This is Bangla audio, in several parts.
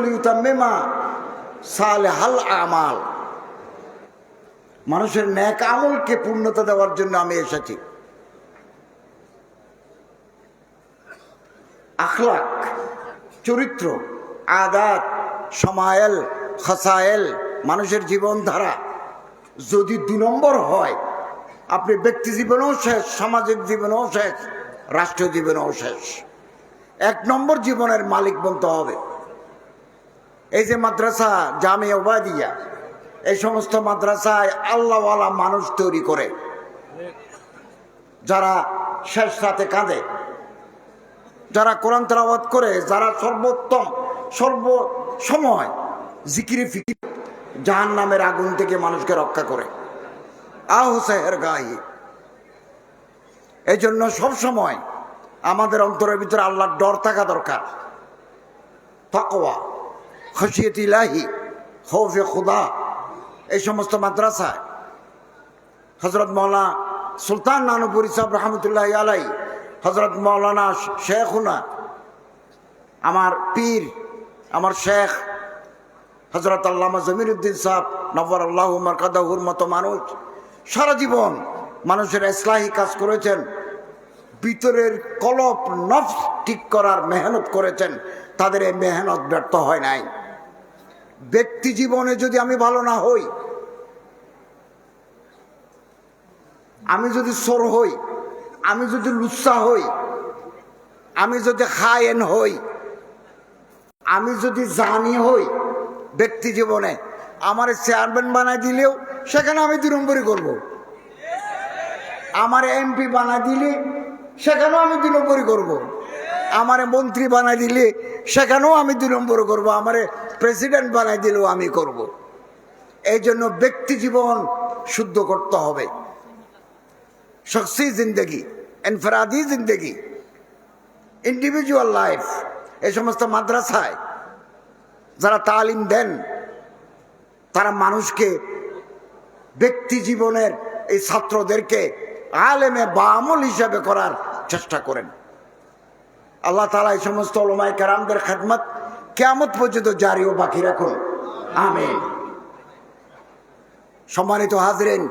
লিউতাম্মিমা সালিহাল আমাল, মানুষের নেক আমলকে পূর্ণতা দেওয়ার জন্য আমি এসেছি। আখলাক, চরিত্র, আদাত, সমায়েল, খসায়েল, মানুষের জীবনধারা যদি 2 নম্বর হয়, আপনি ব্যক্তি জীবনেও শেষ, সামাজিক জীবনেও শেষ, রাষ্ট্রীয় জীবনেও শেষ। 1 নম্বর জীবনের মালিক বলতে হবে। এই যে মাদ্রাসা, জামিয়া ওবাদিয়া, এই সমস্ত মাদ্রাসায় আল্লাহওয়ালা মানুষ তৈরি করে, যারা শেষ রাতে কাঁদে, যারা কোরআন তেলাওয়াত করে, যারা সর্বোত্তম সর্বসময় জিকিরে ফিকির জাহান্নামের আগুন থেকে মানুষকে রক্ষা করে। আহসেহের গায়ে এই জন্য সবসময় আমাদের অন্তরের ভিতরে আল্লাহর ডর থাকা দরকার। তাকওয়া, খশিয়ত ইলাহি, খৌফে খুদা। এই সমস্ত মাদ্রাসায় হযরত মাওলানা সুলতান নানুপুরি সাহেব রহমতুল্লাহ আলাই, হযরত মাওলানা শেখুনা, আমার পীর, আমার শেখ হযরত আল্লামা জমিরুদ্দিন সাহেব নওয়ারাল্লাহু মারকাদাহুর মতো মানুষ সারা জীবন মানুষের ইসলাহি কাজ করেছেন, ভিতরের কলব নফস ঠিক করার মেহনত করেছেন। তাদের এই মেহনত ব্যর্থ হয় নাই। ব্যক্তি জীবনে যদি আমি ভালো না হই, আমি যদি চোর হই, আমি যদি লুচ্চা হই, আমি যদি খায়েন হই, আমি যদি জানি হই, ব্যক্তি জীবনে আমার চেয়ারম্যান বানাই দিলেও সেখানে আমি 2 নম্বরই করব। আমার এমপি বানাই দিলে সেখানেও আমি 2 নম্বরই করব। আমার মন্ত্রী বানাই দিলে সেখানেও আমি 2 নম্বর করব। আমার প্রেসিডেন্ট বানাই দিলেও আমি করব। এই জন্য ব্যক্তি জীবন শুদ্ধ করতে হবে। শখসি জিন্দগি, ইনফরাদি জিন্দগি, ইন্ডিভিজুয়াল লাইফ। এই সমস্ত মাদ্রাসায় যারা তালিম দেন, তারা মানুষকে ব্যক্তি জীবনের এই ছাত্রদেরকে আলেমে বামল হিসাবে করার চেষ্টা করেন। আল্লাহ তাআলা এই সমস্ত উলামায়ে কেরামদের খেদমত কিয়ামত পর্যন্ত জারি ও বাকি রাখুন, আমিন। সম্মানিত হাজরিন,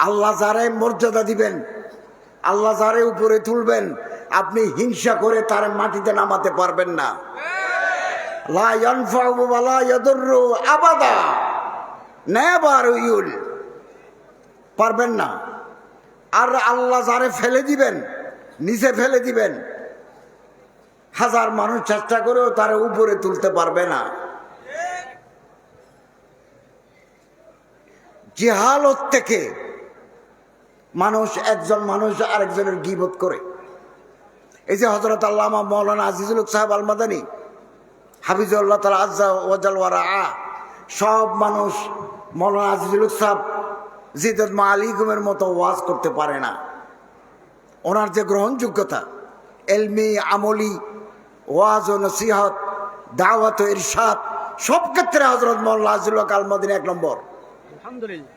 আল্লাহ যারে মর্যাদা দিবেন, আল্লাহ যারে উপরে তুলবেন, আপনি হিংসা করে তার মাটিতে নামাতে পারবেন না। লা ইয়ানফাউ ওয়া লা ইয়াদুররু আবাদা, নেভার উইল, পারবেন না। আর আল্লাহ যারে ফেলে দিবেন, নিচে ফেলে দিবেন, 1000 মানুষ চেষ্টা করেও তার উপরে তুলতে পারবে না। জিহালত থেকে একজন মানুষ আরেকজনের গীবত করে। এই যে হযরত আল্লামা মাওলানা আজিজুল হক সাহেব আল মাদানী হাফিজুল্লাহ তাআলা আজ্জা ওয়া জাল ওয়া রাআ, সব মানুষ মাওলানা আজিজুল হক সাহেব জিদত মালিকুমের মতো ওয়াজ করতে পারে না। ওনার যে গ্রহণযোগ্যতা, এলমি, আমলি, ওয়াজ ও নসিহত, দাওয়াত ও ইরশাদ, সব ক্ষেত্রে হযরত মাওলানা আজিজুল হক আল মাদানী 1 নম্বর। আলহামদুলিল্লাহ।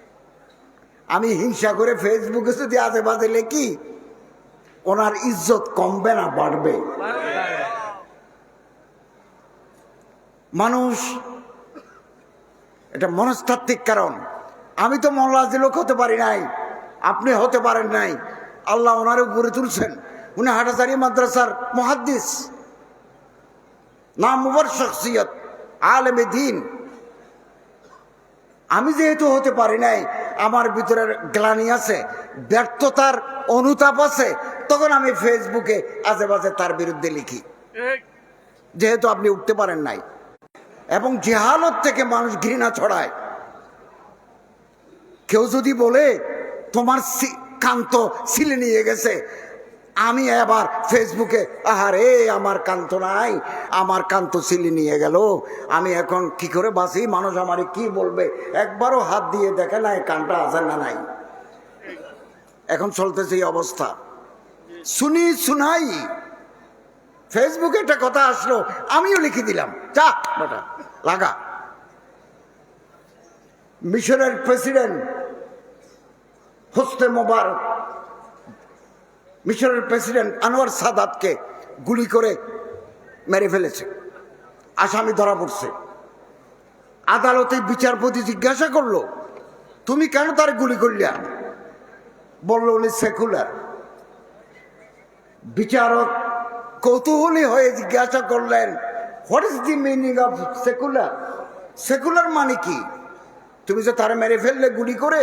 আমি হিংসা করে ফেসবুকে যদি আজে বাজে লিখি, ওনার ইজ্জত কমবে না, বাড়বে। মানুষ, এটা মনস্তাত্ত্বিক কারণ। আমি তো মাওলানা আজিজুল হক হতে পারি নাই, আপনি হতে পারেন নাই, আল্লাহ ওনার উপরে তুলছেন। উনি হাটাজারি মাদ্রাসার মুহাদ্দিস, নামওয়ার শখসিয়ত, আলেমে দ্বীন। আমি যেহেতু হতে পারি নাই, আমার ভিতরের গ্লানি আছে, ব্যর্থতার অনুতাপ আছে, তখন আমি ফেসবুকে আজে বাজে তার বিরুদ্ধে লিখি, যেহেতু আপনি উঠতে পারেন নাই। এবং জিহালত থেকে মানুষ ঘৃণা ছড়ায়। কেউ যদি বলে তোমার কান্ত ছিলে নিয়ে গেছে, আমি এবার ফেসবুকে, আহারে আমার কান্ত নাই, আমার কান্ত ছিলে নিয়ে গেল, আমি এখন কি করে বাঁচি, মানুষ আমারে কি বলবে, একবারও হাত দিয়ে দেখে নাই কানটা আছে না নাই। এখন চলতেছে এই অবস্থা। শুনাই ফেসবুকে একটা কথা আসলো, আমিও লিখে দিলাম, যা বেটা লাগা। মিশরের প্রেসিডেন্ট হোসনে মোবারক, মিশরের প্রেসিডেন্ট আনোয়ার সাদাতকে গুলি করে মেরে ফেলেছে। আসামি ধরা পড়ছে। আদালতে বিচারপতি জিজ্ঞাসা করলো, তুমি কেন তার গুলি করলিয়া? বললো উনি সেকুলার। বিচারক কৌতূহলী হয়ে জিজ্ঞাসা করলেন, what is the meaning of secular? Secular মানে কি? তুমি যে তারা মেরে ফেললে গুলি করে,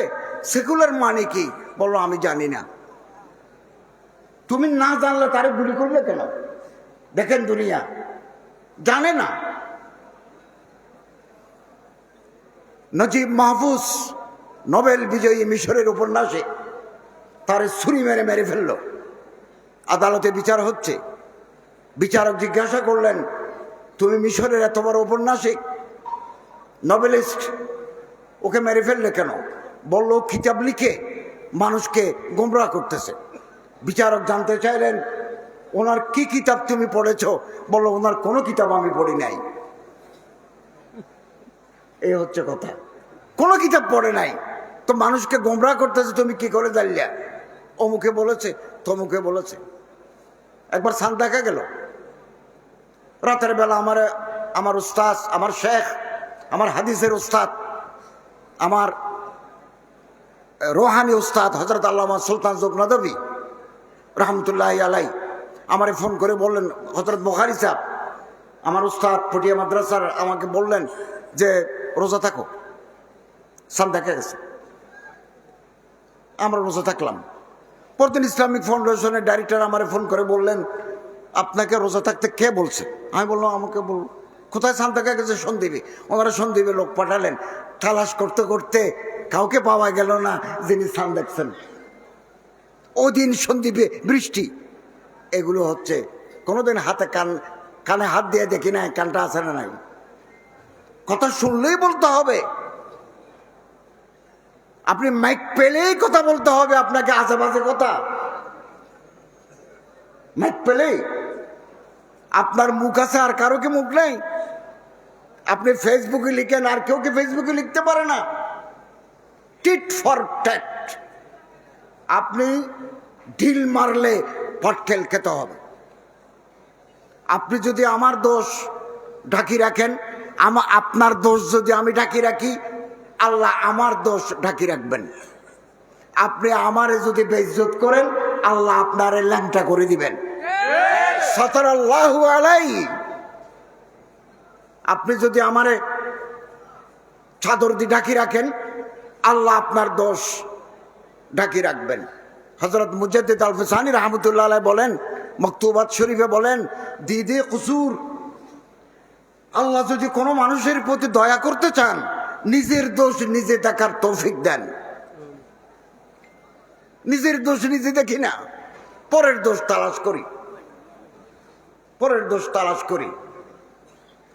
সেকুলার মানে কি? বললো আমি জানি না। তুমি না জানলে তারে গুলি করলে কেন? দেখেন দুনিয়া জানে না। নজিব মাহফুজ নোবেল বিজয়ী মিশরের উপন্যাসে তারে ছুরি মেরে মেরে ফেলল। আদালতে বিচার হচ্ছে। বিচারক জিজ্ঞাসা করলেন, তুমি মিশরের এত বড় উপন্যাসিক, নোবেলিস্ট, ওকে মেরে ফেললে কেন? বলল কিতাব লিখে মানুষকে গোমরাহ করতেছে। বিচারক জানতে চাইলেন, ওনার কি কিতাব তুমি পড়েছো? বললো ওনার কোনো কিতাব আমি পড়ি নাই। এই হচ্ছে কথা, কোনো কিতাব পড়ে নাই, তো মানুষকে গোমরাহ করতেছে তুমি কি করে জানলিয়া? অমুকে বলেছে, তমুকে বলেছে। একবার সান দেখা গেল, রাতের বেলা আমার উস্তাদ, আমার শেখ, আমার হাদিসের উস্তাদ, আমার রোহানি উস্তাদ হযরত আল্লামা সুলতান জগনাদবী রহমতুল্লাহ আলাই আমারে ফোন করে বললেন, হযরত বুখারী সাহেব আমার উস্তাদ পটিয়া মাদ্রাসার আমাকে বললেন যে রোজা থাকো। সান দেখা গেছে, আমরা রোজা থাকলাম। পরদিন ইসলামিক ফাউন্ডেশনের ডাইরেক্টর আমারে ফোন করে বললেন, আপনাকে রোজা থাকতে কে বলছে? আমি বললাম আমাকে বল। কোথায় সান দেখা গেছে? সন্দ্বীপে। ওনারা সন্দ্বীপে লোক পাঠালেন, তালাশ করতে করতে কাউকে পাওয়া গেল না যিনি সান দেখছেন। ওদিন সন্দ্বীপে বৃষ্টি। এগুলো হচ্ছে কোনোদিন হাতে কানে হাত দিয়ে দেখি না, কানটা আছে না নাই। কথা শুনলেই বলতে হবে, আপনি মাইক পেলেই কথা বলতে হবে আপনাকে, আশেপাশে কথা মাইক পেলেই। আপনার মুখ আছে, আর কারো কি মুখ নেই? আপনি ফেসবুকে লিখেন, আর কেউ কি ফেসবুকে লিখতে পারে না? Tit for tat. আপনি ঢিল মারলে পটকেল খেতে হবে। আপনি যদি আমার দোষ ঢাকি রাখেন, আপনার দোষ যদি আমি ঢাকি রাখি, আল্লাহ আমার দোষ ঢাকি রাখবেন। আপনি আমারে যদি বেইজ্জত করেন, আল্লাহ আপনারে ল্যাংটা করে দিবেন। সাতারাল্লাহু আলাইহি। আপনি যদি আমারে চাদর দিয়ে ঢাকি রাখেন, আল্লাহ আপনার দোষ ঢাকি রাখবেন। হযরত মুজাদ্দিদ আল ফিসানি রাহমাতুল্লাহ আলাইহি বলেন, মকতুবাত শরীফে বলেন, দিদে কুসুর, আল্লাহ যদি কোনো মানুষের প্রতি দয়া করতে চান, নিজের দোষ নিজে দেখার তৌফিক দেন। নিজের দোষ নিজে দেখি না, পরের দোষ তালাশ করি, পরের দোষ তালাশ করি।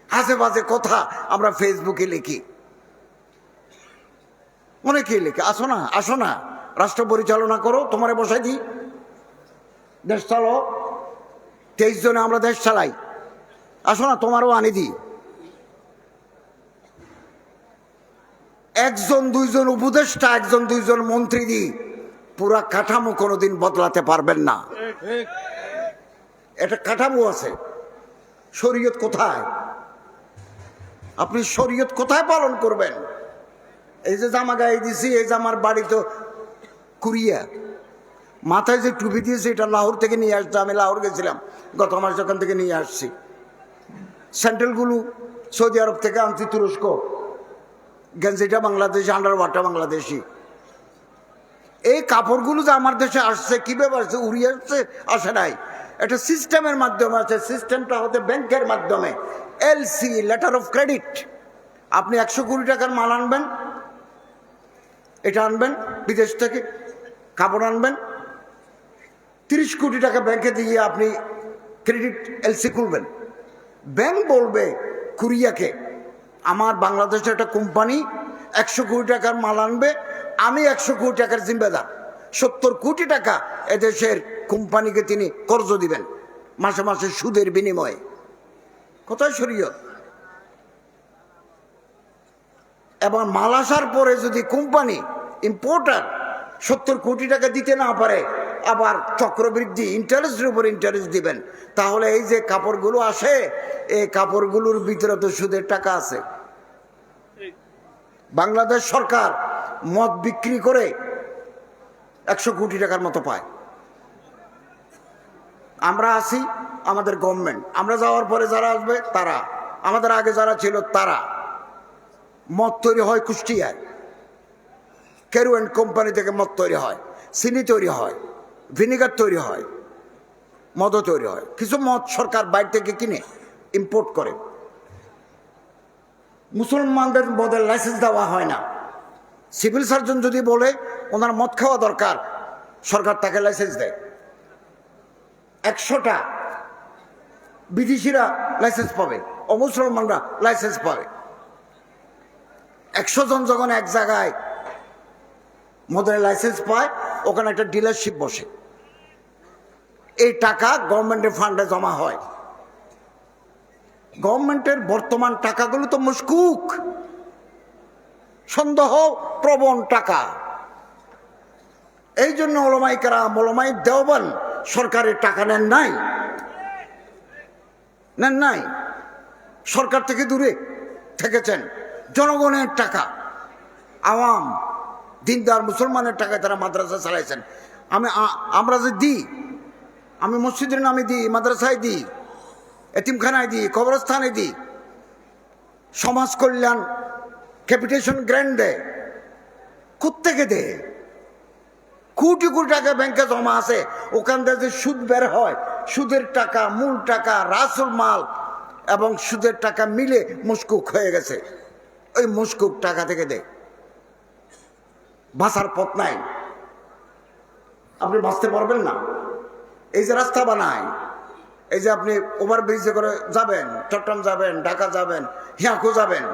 আশেপাশে কথা আমরা ফেসবুকে লিখি, অনেকেই লিখে, আসো না আসো না রাষ্ট্র পরিচালনা করো, তোমারে বসাই দিই, দেশ চালো, 23 জনে আমরা দেশ চালাই, আসো না তোমারও আনি দিই। একজন দুইজন উপদেষ্টা, একজন দুইজন মন্ত্রী দিই, পুরা কাঠামো কোনোদিন বদলাতে পারবেন না। এটা কাঠামো আছে। শরীয়ত কোথায়? আপনি শরীয়ত কোথায় পালন করবেন? এই যে জামা গায়ে দিছি, এই জামার বাড়ি তো কুরিয়া, মাথায় যে টুপি দিয়েছে এটা লাহোর থেকে নিয়ে আসছে। আমি লাহোর গেছিলাম গত মাস, ওখান থেকে নিয়ে আসছি। স্যান্ডেলগুলো সৌদি আরব থেকে আনছি, তুরস্ক। গেঞ্জিটা বাংলাদেশি, আন্ডারওয়ারটা বাংলাদেশি। এই কাপড়গুলো যে আমার দেশে আসছে, কিভাবে আসছে? উড়িয়ে আসছে? আসে নাই, এটা সিস্টেমের মাধ্যমে আছে। সিস্টেমটা হতে ব্যাংকের মাধ্যমে, এলসি, লেটার অফ ক্রেডিট। আপনি 100 কোটি টাকার মাল আনবেন, এটা আনবেন বিদেশ থেকে, কাপড় আনবেন, 30 কোটি টাকা ব্যাংকে দিয়ে আপনি ক্রেডিট এলসি খুলবেন। ব্যাংক বলবে কুরিয়াকে, আমার বাংলাদেশের একটা কোম্পানি 100 কোটি টাকার মাল আনবে, আমি 100 কোটি টাকার জিম্মেদার। 70 কোটি টাকা এদেশের কোম্পানিকে তিনি কর্জ দিবেন মাসে মাসে সুদের বিনিময়ে। কোথায় শরীয়ত? এবং মাল আসার পরে যদি কোম্পানি ইম্পোর্টার 70 কোটি টাকা দিতে না পারে, আবার চক্রবৃদ্ধি ইন্টারেস্টের উপর ইন্টারেস্ট দিবেন, তাহলে এই যে কাপড়গুলো আসে, এই কাপড়গুলোর ভিতরে তো সুদের টাকা আছে। বাংলাদেশ সরকার মদ বিক্রি করে 100 কোটি টাকার মতো পায়। আমরা আছি, আমাদের গভর্নমেন্ট, আমরা যাওয়ার পরে যারা আসবে তারা, আমাদের আগে যারা ছিল তারা। মদ তৈরি হয় কুষ্টিয়ায়, কেরুয়েন কোম্পানি থেকে মদ তৈরি হয়, চিনি তৈরি হয়, ভিনিগার তৈরি হয়, মদও তৈরি হয়। কিছু মদ সরকার বাইরে থেকে কিনে ইম্পোর্ট করে। মুসলমানদের মদের লাইসেন্স দেওয়া হয় না। সিভিল সার্জন যদি বলে ওনার মদ খাওয়া দরকার, সরকার তাকে লাইসেন্স দেয়। 100টা বিদেশিরা লাইসেন্স পাবে, অমুসলমানরা লাইসেন্স পাবে। 100 জন যখন এক জায়গায় মদের লাইসেন্স পায়, ওখানে একটা ডিলারশিপ বসে, এই টাকা গভর্নমেন্টের ফান্ডে জমা হয়। গভর্নমেন্টের বর্তমান টাকাগুলো তো মুশকুক, সন্দেহ প্রবণ টাকা। এই জন্য ওলামায়ে কেরাম, ওলামায়ে দেওবন্দ সরকারের টাকা নেন নাই, সরকার থেকে দূরে থেকেছেন। জনগণের টাকা, আওয়াম দিনদার মুসলমানের টাকায় তারা মাদ্রাসা চালাইছেন। আমরা যে দিই, আমি মসজিদের নামে দিই, মাদ্রাসায় দিই, এতিমখানায় দিই, কবরস্থানে দিই, সমাজ কল্যাণ ক্যাপিটেশন গ্র্যান্ড দেয়। কোত্থেকে দেয়? কোটি কোটি টাকা ব্যাংকে জমা আছে, ওখান থেকে যে সুদ বের হয়, সুদের টাকা, মূল টাকা, রাসুল মাল এবং সুদের টাকা মিলে মুশকুক হয়ে গেছে। ওই মুশকুক টাকা থেকে দেয়। বাঁচার পথ নাই, আপনি বাঁচতে পারবেন না। এই যে রাস্তা বানায়, এই যে আপনি ওভারব্রিজে করে যাবেন, চট্টগ্রাম যাবেন, ঢাকা যাবেন, হিয়াকু যাবেন,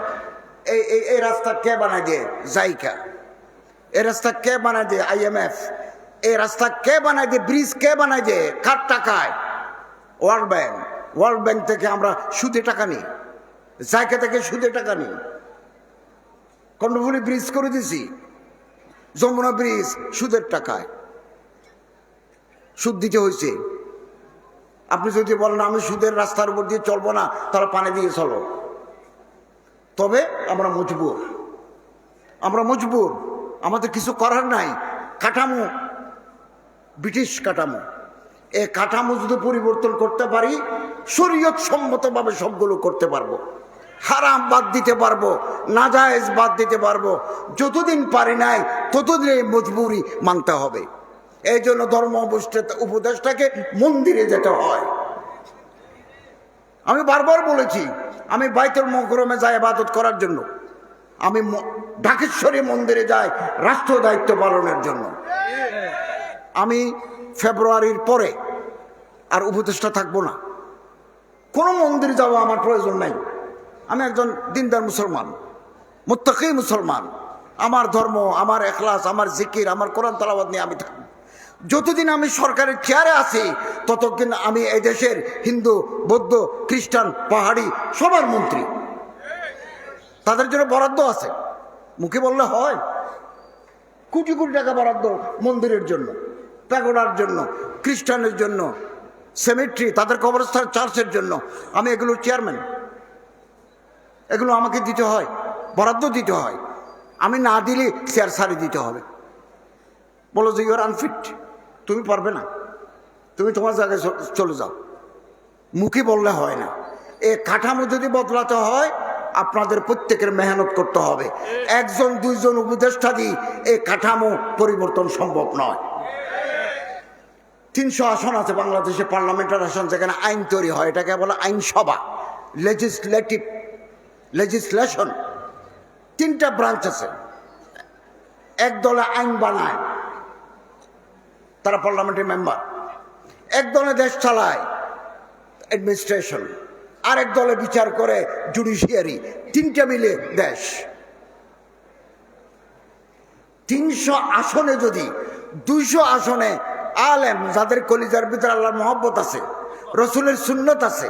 এই রাস্তা কে বানায় দিয়ে? জাইকা। এই রাস্তা কে বানায় দিয়ে? IMF। এই রাস্তা কে বানায় দিয়ে? ব্রিজ কে বানায় দিয়ে? কার টাকায়? World bank. ওয়ার্ল্ড ব্যাংক থেকে আমরা সুদে টাকা নিই, জায়গা থেকে সুদে টাকা নিই। কর্ণফুলী ব্রিজ করে দিছি, যমুনা ব্রিজ সুদের টাকায়, সুদ দিতে হয়েছে। আপনি যদি বলেন আমি সুদের রাস্তার উপর দিয়ে চলবো না, তাহলে পানি দিয়ে চলো। তবে আমরা মজবুর, আমাদের কিছু করার নাই। কাঠামো ব্রিটিশ কাঠামো, এই কাঠামো যদি পরিবর্তন করতে পারি, শরীয়ত সম্মতভাবে সবগুলো করতে পারবো। হারাম বাদ দিতে পারবো, নাজায়েজ বাদ দিতে পারবো। যতদিন পারি নাই ততদিন এই মজবুরি মানতে হবে। এই জন্য ধর্ম উপদেষ্টাকে মন্দিরে যেতে হয়। আমি বারবার বলেছি, আমি বাইতুল মুকাররমে যাই ইবাদত করার জন্য, আমি ঢাকেশ্বরী মন্দিরে যাই রাষ্ট্র দায়িত্ব পালনের জন্য। আমি ফেব্রুয়ারির পরে আর উপদেষ্টা থাকবো না। কোনো মন্দিরে যাওয়া আমার প্রয়োজন নাই। আমি একজন দিনদার মুসলমান, মুত্তাকি মুসলমান। আমার ধর্ম, আমার এখলাস, আমার জিকির, আমার কোরআন তেলাওয়াত নিয়ে আমি থাকবো। যতদিন আমি সরকারের চেয়ারে আছি ততদিন আমি এই দেশের হিন্দু, বৌদ্ধ, খ্রিস্টান, পাহাড়ি সবার মন্ত্রী। তাদের জন্য বরাদ্দ আছে, মুখে বললে হয়। কোটি কোটি টাকা বরাদ্দ মন্দিরের জন্য, প্যাগোডার জন্য, খ্রিস্টানের জন্য, সেমেট্রি, তাদের কবরস্থান, চার্চের জন্য। আমি এগুলোর চেয়ারম্যান, এগুলো আমাকে দিতে হয়, বরাদ্দ দিতে হয়। আমি না দিলে চেয়ার সারি দিতে হবে। বলো যে ইউর আনফিট, তুমি পারবে না, তুমি তোমার জায়গায় চলে যাও। মুখে বললে হয় না। এ কাঠামো যদি বদলাতে হয়, আপনাদের প্রত্যেকের মেহনত করতে হবে। একজন দুইজন উপদেষ্টা দিয়ে এই কাঠামো পরিবর্তন সম্ভব নয়। 300 আসন আছে বাংলাদেশে, পার্লামেন্টের আসন, যেখানে আইন তৈরি হয়। এটাকে বলে আইনসভা, লেজিসলেশন। 3টা ব্রাঞ্চ আছে। এক দলে আইন বানায়, তারা পার্লামেন্টের মেম্বার। এক দলে দেশ চালায়, অ্যাডমিনিস্ট্রেশন। আরেক দলে বিচার করে, জুডিশিয়ারি। 3টা মিলে দেশ। 300 আসনে যদি 200 আসনে আলেম, যাদের কলিজার ভিতরে আল্লাহর মহব্বত আছে, রসুলের সুন্নত আছে,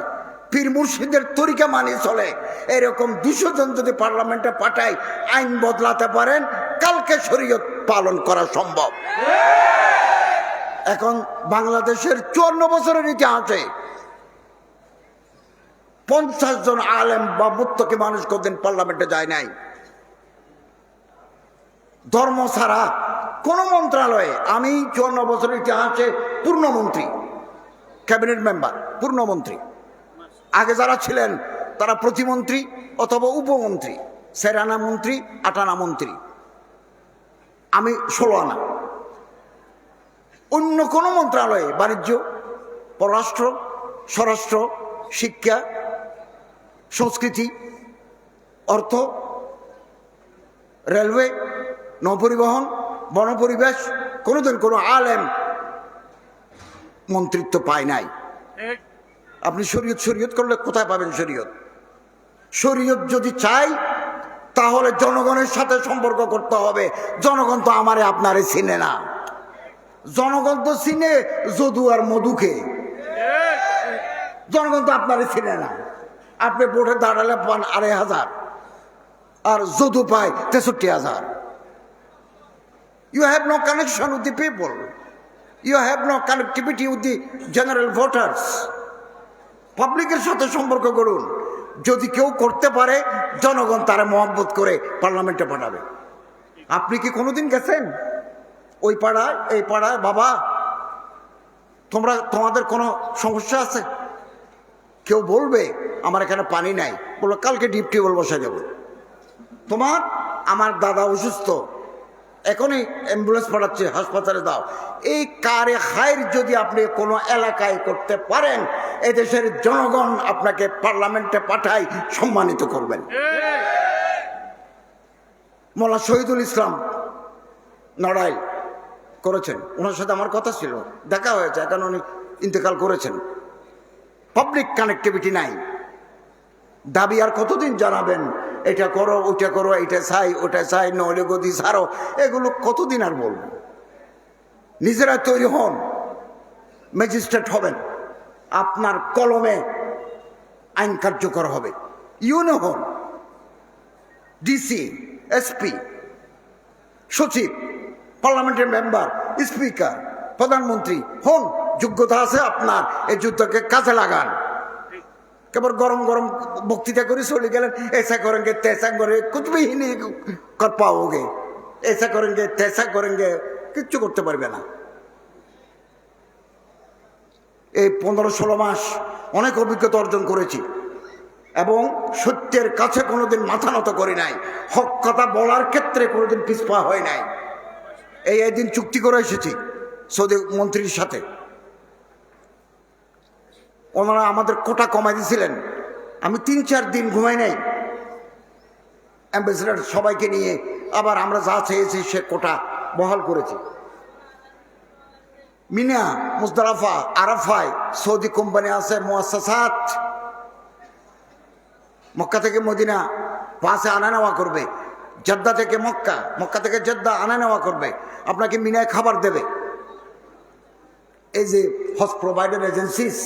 পীর মুর্শিদের তরিকা মানিয়ে চলে, এরকম 200 জন যদি পার্লামেন্টে পাঠায়, আইন বদলাতে পারেন, কালকে শরীয়ত পালন করা সম্ভব। এখন বাংলাদেশের 54 বছরের ইতিহাসে 50 জন আলেম বা মুত্তাকি মানুষ কোনদিন পার্লামেন্টে যায় নাই। ধর্ম ছাড়া কোন মন্ত্রণালয়ে, আমি 54 বছরের ইতিহাসে পূর্ণমন্ত্রী, ক্যাবিনেট মেম্বার, পূর্ণমন্ত্রী। আগে যারা ছিলেন তারা প্রতিমন্ত্রী অথবা উপমন্ত্রী, 4 আনা মন্ত্রী, 8 আনা মন্ত্রী, আমি 16 আনা। অন্য কোনো মন্ত্রণালয়ে, বাণিজ্য, পররাষ্ট্র, স্বরাষ্ট্র, শিক্ষা, সংস্কৃতি, অর্থ, রেলওয়ে, নৌপরিবহন, বনপরিবেশ, কোনোদিন কোনো আলেম মন্ত্রিত্ব পায় নাই। আপনি শরীয়ত শরীয়ত করলে কোথায় পাবেন শরীয়ত? শরীয়ত যদি চাই তাহলে জনগণের সাথে সম্পর্ক করতে হবে। জনগণ তো আমারে আপনারে চিনে না, জনগণ তো চিনে যদু আর মধুকে। জনগণ তো আপনারে চিনে না। আপনি ভোটে দাঁড়ালে পান 2500 আর যদু পায় 63,000। You have no connection with the people. You have no connectivity with the general voters. পাবলিকের সাথে সম্পর্ক করুন। যদি কেউ করতে পারে, জনগণ তারা মহব্বত করে পার্লামেন্টে পাঠাবে। আপনি কি কোনোদিন গেছেন ওই পাড়ায়, এই পাড়ায়? বাবা, তোমাদের কোনো সমস্যা আছে? কেউ বলবে আমার এখানে পানি নাই, বললো কালকে ডিপ টিউবওয়েল বসে যাবো। আমার দাদা অসুস্থ, এখনই অ্যাম্বুলেন্স পাঠাচ্ছে, হাসপাতালে দাও। এই কারে খায়ের যদি আপনি কোনো এলাকায় করতে পারেন, এদেশের জনগণ আপনাকে পার্লামেন্টে পাঠায় সম্মানিত করবেন। মোল্লা শহীদুল ইসলাম নড়াইল করেছেন, ওনার সাথে আমার কথা ছিল, দেখা হয়েছে, এখন উনি ইন্তেকাল করেছেন। পাবলিক কানেক্টিভিটি নাই। দাবি আর কতদিন জানাবেন? এটা করো, ওইটা করো, এটা চাই, ওটা চাই, নইলে গদি ছাড়ো, এগুলো কতদিন আর বলবো? নিজেরা তৈরি হন, ম্যাজিস্ট্রেট হবেন, আপনার কলমে আইন কার্যকর হবে। ইউনো হন, ডিসি, এসপি, সচিব, পার্লামেন্টের মেম্বার, স্পিকার, প্রধানমন্ত্রী হন। যোগ্যতা আছে আপনার, এই যুদ্ধকে কাজে লাগান। কেবল গরম গরম বক্তৃতা করে চলে গেলেন, ऐसा करेंगे तैसा करेंगे, कुछ भी ही नहीं कर पाओगे, ऐसा करेंगे तैसा करेंगे, কিচ্ছু করতে পারবে না। এই 15-16 মাস অনেক অভিজ্ঞতা অর্জন করেছি এবং সত্যের কাছে কোনোদিন মাথা নত করি নাই। হক কথা বলার ক্ষেত্রে কোনোদিন পিছপা হয় নাই। একদিন চুক্তি করে এসেছি সৌদি মন্ত্রীর সাথে, ওনারা আমাদের কোটা কমাই দিয়েছিলেন। আমি 3-4 দিন ঘুমাই নাই, অ্যাম্বাসেডার সবাইকে নিয়ে আবার আমরা যা চেয়েছি সে কোটা বহাল করেছি। মিনা, মুজদালিফা, আরাফায় সৌদি কোম্পানি আছে, মুআসসাসাত, মক্কা থেকে মদিনা বাসে আনা নেওয়া করবে, জেদ্দা থেকে মক্কা, মক্কা থেকে জেদ্দা আনা নেওয়া করবে, আপনাকে মিনায় খাবার দেবে। এই যে হজ প্রোভাইডার এজেন্সিস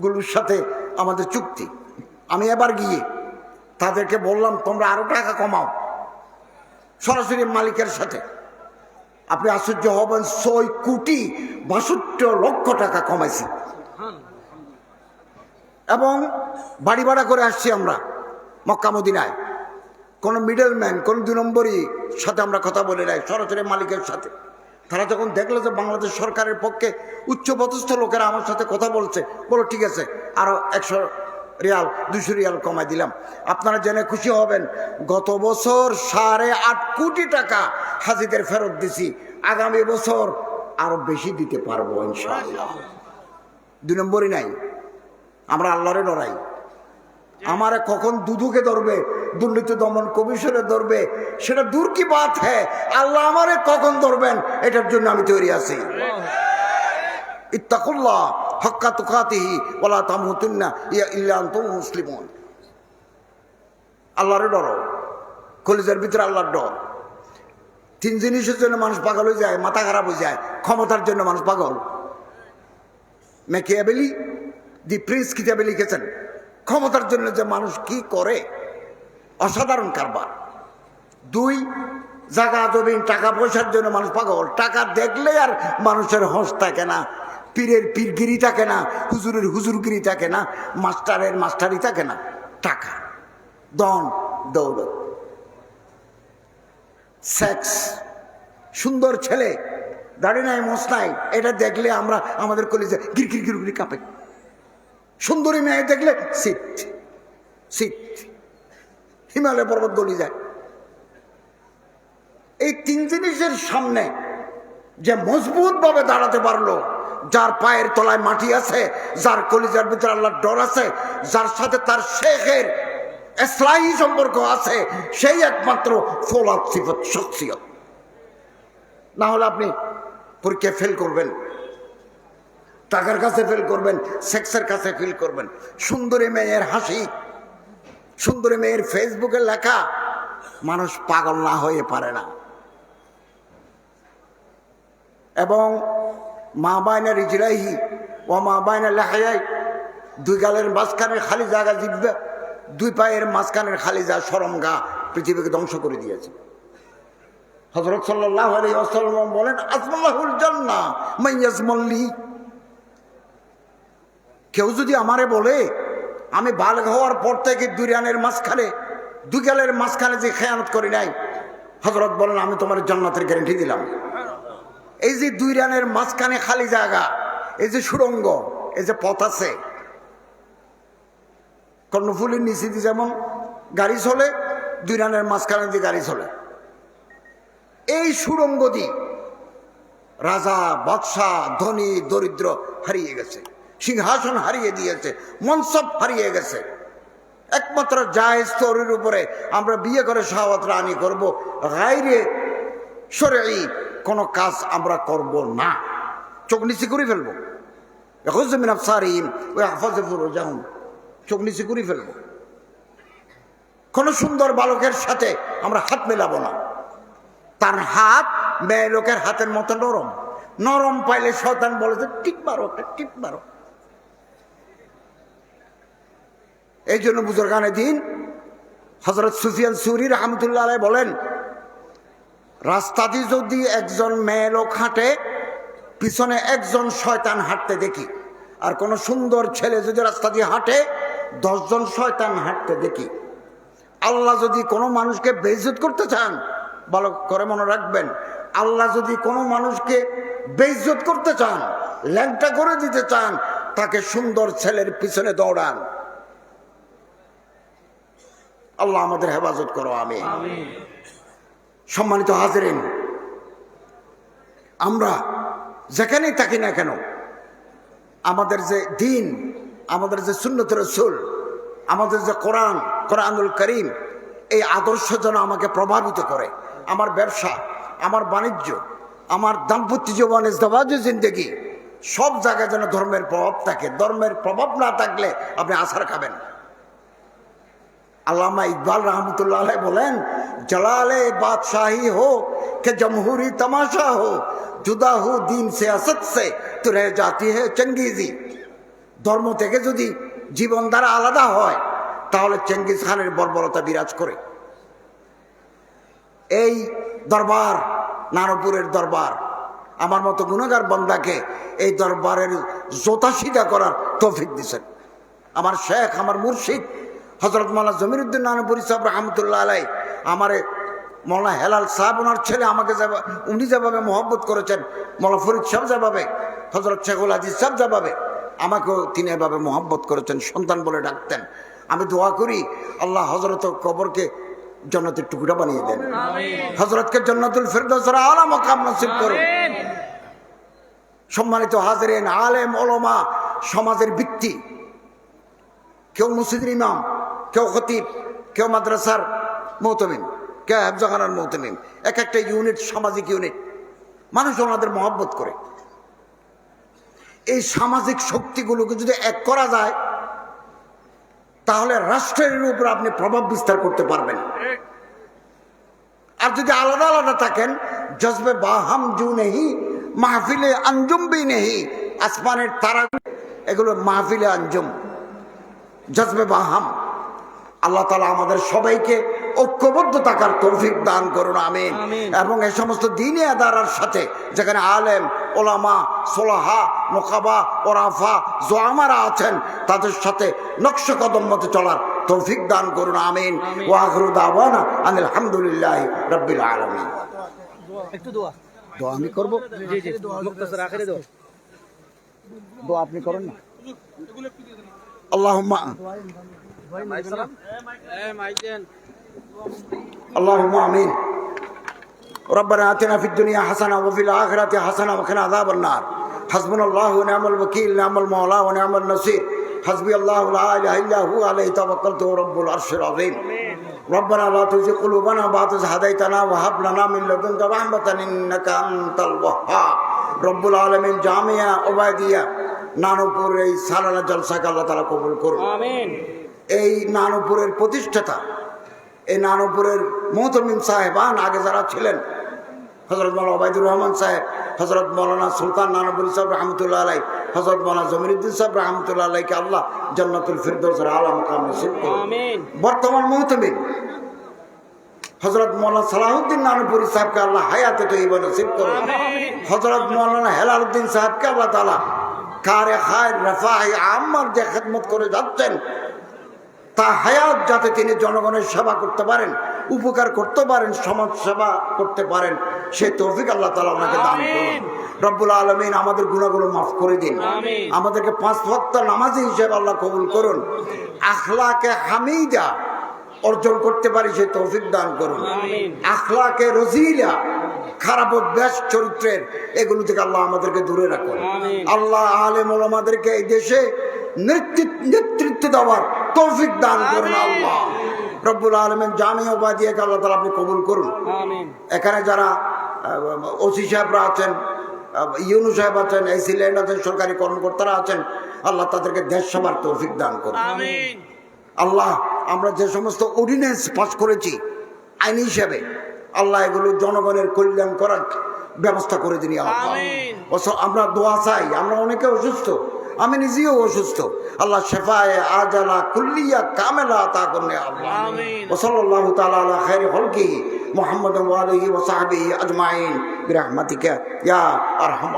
গুলোর সাথে আমাদের চুক্তি। আমি এবার গিয়ে তাদেরকে বললাম, তোমরা আরো টাকা কমাও, সরাসরি মালিকের সাথে। আপনি আশ্চর্য হবেন, 6,62,00,000 টাকা কমাইছি এবং বাড়ি ভাড়া করে আসছি আমরা মক্কা মদিনায়। কোনো মিডলম্যান, কোনো 2 নম্বরই সাথে আমরা কথা বলে নাই, সরাসরি মালিকের সাথে। তারা যখন দেখলো যে বাংলাদেশ সরকারের পক্ষে উচ্চপদস্থ লোকেরা আমার সাথে কথা বলছে, বলো ঠিক আছে, আরো 100 রিয়াল 200 রিয়াল কমাই দিলাম। আপনারা জেনে খুশি হবেন, গত বছর 8.5 কোটি টাকা হাজিদের ফেরত দিছি। আগামী বছর আরো বেশি দিতে পারবো ইনশাআল্লাহ। 2 নম্বরই নাই, আমরা আল্লাহরে ডরাই। আমারে কখন দুদুকে ধরবে, দুর্নীতি দমন কমিশনে ধরবে, সেটা দূর কি বাত হ্যাঁ, আল্লাহ আমারে কখন ধরবেন এটার জন্য আমি তৈরি আছি। ইত্তাকুল্লাহ হাক্কা তুকাতিহি ওয়ালা তামুতুন্না ইল্লা আনতুম মুসলিমুন। আল্লাহরে ডরো, কলিজার ভিতরে আল্লাহর ডর। 3 জিনিসের জন্য মানুষ পাগল হয়ে যায়, মাথা খারাপ হয়ে যায়। ক্ষমতার জন্য মানুষ পাগল। ম্যাকিয়াভেলি দি প্রিন্স কিতাবে লিখেছেন, ক্ষমতার জন্য যে মানুষ কি করে, অসাধারণ কারবার। 2, জায়গা জমিন টাকা পয়সার জন্য মানুষ পাগল। টাকা দেখলে আর মানুষের হোশ থাকে না, পীরের পীরগিরি থাকে না, হুজুরের হুজুরগিরি থাকে না, মাস্টারের মাস্টারি থাকে না। টাকা, ধন, দৌলত, সেক্স, সুন্দর ছেলে, দাড়ি নাই মোছ নাই, এটা দেখলে আমরা আমাদের কলিজা গিরগির গিরগিরি কাঁপে। সুন্দরী মেয়ে দেখলে শীত শীত, হিমালয় পর্বত গলি যায়। এই তিন জিনিসের সামনে যে মজবুত ভাবে দাঁড়াতে পারলো, যার পায়ের তলায় মাটি আছে, যার কলিজার ভিতরে আল্লাহর ডর আছে, যার সাথে তার শেখের ইসলাহি সম্পর্ক আছে, সেই একমাত্র ফৌলাদ সিফত শখসিয়ত। না হলে আপনি পরীক্ষায় ফেল করবেন, টাকার কাছে ফেল করবেন, সেক্সের কাছে ফেল করবেন। সুন্দরী মেয়ের হাসি, সুন্দরী মেয়ের ফেসবুকে লেখা, মানুষ পাগল না হয়ে পারে না। এবং মা বাইনা রিজলাইহি ও মা বাইনা লাহায়াই, দুই গালের মাঝখানের খালি জায়গা জিব্বা, দুই পায়ের মাঝখানের খালি যা শরমগা পৃথিবীকে ধ্বংস করে দিয়েছে। হযরত সাল্লাল্লাহু আলাইহি ওয়াসাল্লাম বলেন, আসমাল্লাহুল জান্নাহ মাইয়াজমাল্লি, কেউ যদি আমারে বলে আমি বালগ হওয়ার পর থেকে দুই রানের মাঝখানে, দুই গালের মাঝখানে যে খেয়ানত করি নাই, হযরত বলেন আমি তোমার জান্নাতের গ্যারান্টি দিলাম। এই যে দুই রানের মাঝখানে খালি জায়গা, এই যে সুড়ঙ্গ, এই যে পথ আছে, কর্ণফুলির নিচে দিয়ে যেমন গাড়ি চলে, দুই রানের মাঝখানে দিয়ে গাড়ি চলে, এই সুড়ঙ্গ দিয়ে রাজা, বাদশাহ, ধনী, দরিদ্র হারিয়ে গেছে, সিংহাসন হারিয়ে দিয়েছে, মনসব হারিয়ে গেছে। একমাত্র জায়েজ তৌরির উপরে আমরা বিয়ে করে শাহাওয়াত রানী করব, গায়রে শরঈ কোনো কাজ আমরা করব না। চোখ নিচে করে ফেলবো, মিন আবসারিহিম ওয়া ইয়াহফাযু ফুরুজাহুম, চোখ নিচে করে ফেলবো। কোন সুন্দর বালকের সাথে আমরা হাত মেলাবো না। তার হাত মেয়ে লোকের হাতের মতো নরম, নরম পাইলে শয়তান বলে যে টিপ মারো, একটা টিপ মারো। এই জন্য বুজুর্গানে দিন হযরত সুফিয়ান সুরি রাহমাতুল্লাহ আলাইহি বলেন, রাস্তা দিয়ে যদি একজন মেয়ে লোক হাঁটে, পিছনে একজন শয়তান হাঁটতে দেখি, আর কোন সুন্দর ছেলে যদি রাস্তা দিয়ে হাঁটে, 10 জন শয়তান হাঁটতে দেখি। আল্লাহ যদি কোনো মানুষকে বেইজ্জত করতে চান, ভালো করে মনে রাখবেন, আল্লাহ যদি কোনো মানুষকে বেইজ্জত করতে চান, ল্যাংটা করে দিতে চান, তাকে সুন্দর ছেলের পিছনে দৌড়ান। আল্লাহ আমাদের হেফাজত করো, আমিন। সম্মানিত হাজিরিন, আমরা যেখানেই থাকি না কেন, আমাদের যে দিন, আমাদের যে সুন্নত রাসূল, আমাদের যে কোরআন, কোরআনুল কারীম, এই আদর্শ যেন আমাকে প্রভাবিত করে। আমার ব্যবসা, আমার বাণিজ্য, আমার দাম্পত্য জীবন, ইজদিওয়াজী জিন্দেগি, সব জায়গায় যেন ধর্মের প্রভাব থাকে। ধর্মের প্রভাব না থাকলে আপনি আছাড় খাবেন। আল্লামা ইকবাল রহমতুল্লাহ আলাইহি বলেন, জলালে বাদশাহী হো কে জমহুরি তমাশা হো, জুদা হো দিন সিয়াসত সে তো রহ জাতি হে চেঙ্গিজি। ধর্ম থেকে যদি জীবন দ্বারা আলাদা হয়, তাহলে চেঙ্গিজ খানের বর্বরতা বিরাজ করে। এই দরবার, নারপুরের দরবার, আমার মতো গুনাহগার বান্দাকে এই দরবারের জোতা সিধা করার তৌফিক দিয়েছেন আমার শেখ, আমার মুর্শিদ হযরত মাওলানা জমিরুদ্দিন নানুপুরি সাহেব রহমতুল্লাহ আলাইহি। আমারে মাওলানা হেলাল সাহেব, ওনার ছেলে আমাকে উনি যেভাবে মহব্বত করেছেন, মাওলানা ফরিদ সাহেব যেভাবে, হযরত শেখুল আজিজ সাহেব যেভাবে আমাকেও তিনি এভাবে মহব্বত করেছেন, সন্তান বলে ডাকতেন। আমি দোয়া করি আল্লাহ হযরত কবরকে জান্নাতের টুকরা বানিয়ে দেন, হযরতকে জান্নাতুল ফিরদাউসের আলা মাকাম নসিব করুন। সম্মানিত হাজিরিন, আলেম ওলামা সমাজের ভিত্তি। কেউ মসজিদের ইমাম, কেউ খতিব, কেউ মাদ্রাসার মুহতামিম, কেউ হেফজখানার মুহতামিম, এক একটা ইউনিট, সামাজিক ইউনিট। মানুষ ওনাদের মহব্বত করে। এই সামাজিক শক্তিগুলোকে যদি এক করা যায়, তাহলে রাষ্ট্রের উপর আপনি প্রভাব বিস্তার করতে পারবেন। আর যদি আলাদা আলাদা থাকেন, জজবে বাহাম জু নেহি মাহফিলে আঞ্জুম বি নেহি, আসমানের তারা এগুলো মাহফিলে আঞ্জুম, জজবে বাহাম। আল্লাহ তাআলা আমাদের সবাইকে ঐক্যবদ্ধ থাকার তৌফিক দান করুন, আমিন। এবং এই সমস্ত দ্বীনি আদারার সাথে যেখানে আলেম, ওলামা, সোলাহা, নোকাবা, ওরাফা, জোয়ামারা আছেন, তাদের সাথে নকশ কদম মতে চলার তৌফিক দান করুন, আমিন। ওয়া আখিরু দাওয়ানা আনিল হামদুলিল্লাহি রাব্বিল আলামিন। একটু দোয়া দোয়া আমি করব? জি জি মুক্তাসার আখিরে দোয়া দোয়া আপনি করেন না? আল্লাহুম্মা اللهم آمين ربنا آتنا في الدنيا حسنة وفي الآخرة حسنة وقنا عذاب النار حسبنا الله ونعم الوكيل نعم المولى ونعم النصير حسبي الله لا إله إلا هو عليه توكلت رب العرش العظيم ربنا لا تزغ قلوبنا بعد إذ هديتنا وهب لنا من لدنك رحمة إنك أنت الوهاب رب العالمين জামিয়া ওবায়দিয়া নানুপুর এই সালানা জলসাকে আল্লাহ তাআলা কবুল করুন, আমিন। এই নানুপুরের প্রতিষ্ঠাতা, এই নানুপুরের মুহতামিম সাহেবান আগে যারা ছিলেন, হযরত মাওলানা ওবায়দুর রহমান সাহেব, হযরত মাওলানা সুলতান নানুপুরি সাহেব রহমতুল্লাহ আলাইহি, হযরত মাওলানা জমিরুদ্দিন সাহেব রহমতুল্লাহ আলাইহিকে আল্লাহ জান্নাতুল ফিরদৌসের আলা মাকাম নসিব করুন, আমিন। বর্তমান মুহতামিম হযরত মাওলানা সালাহুদ্দিন নানুপুরি সাহেবকে আল্লাহ হায়াতে তয়্যিবা নসিব করুন, আমিন। হযরত মাওলানা হেলালউদ্দিন সাহেবকে আল্লাহ তাআলা কারে খায়ের রাফায়ে আম্মার যে খেদমত করে যাচ্ছেন, তা হায়াত যাতে তিনি জনগণের সেবা করতে পারেন, উপকার করতে পারেন, সমাজ সেবা করতে পারেন, সেই তৌফিক আল্লাহ তাআলা ওনাকে দান করুন। রব্বুল আলামিন আমাদের গুনাহগুলো মাফ করে দিন, আমাদেরকে 5 ওয়াক্ত নামাজি হিসেবে আল্লাহ কবুল করুন, আখলাকে হামিদা অর্জন করতে পারি সেই তৌফিক দান করুন, আখলাকে রজিলা খারাপ অভ্যাস চরিত্রের এগুলো থেকে আল্লাহ আমাদেরকে দূরে রাখুন। আল্লাহ আলেম ওলামাদেরকে এই দেশে নেতৃত্ব দেওয়ার তৌফিক দান করুন। আল্লাহ রব্বুল আলামিন জামিয়া ওবায়দিয়াকে আল্লাহ তাআলা আপনি কবুল করুন। এখানে যারা ওসি সাহেবরা আছেন, ইউনু সাহেব আছেন, এসি ল্যান্ড আছেন, সরকারি কর্মকর্তারা আছেন, আল্লাহ তাদেরকে দেশ সবার তৌফিক দান করুন। আল্লাহ আমরা যে সমস্ত অর্ডিন্যান্স পাস করেছি আইন হিসেবে, আল্লাহ এগুলো জনগণের কল্যাণ করার ব্যবস্থা করে দিন। আমরা দোয়া চাই, আমরা অনেকে অসুস্থ, আমি নিজেও অসুস্থ, আল্লাহ শেফায়ে আজালা কুল্লিয়া কামেলা আতা করুন আল্লাহ। ওয়া সাল্লাল্লাহু তাআলা আলা খায়রি খলকিহি মুহাম্মাদিন ওয়া আলিহি ওয়া সাহবিহি আজমাইন বিরহমাতিকা ইয়া আরহাম।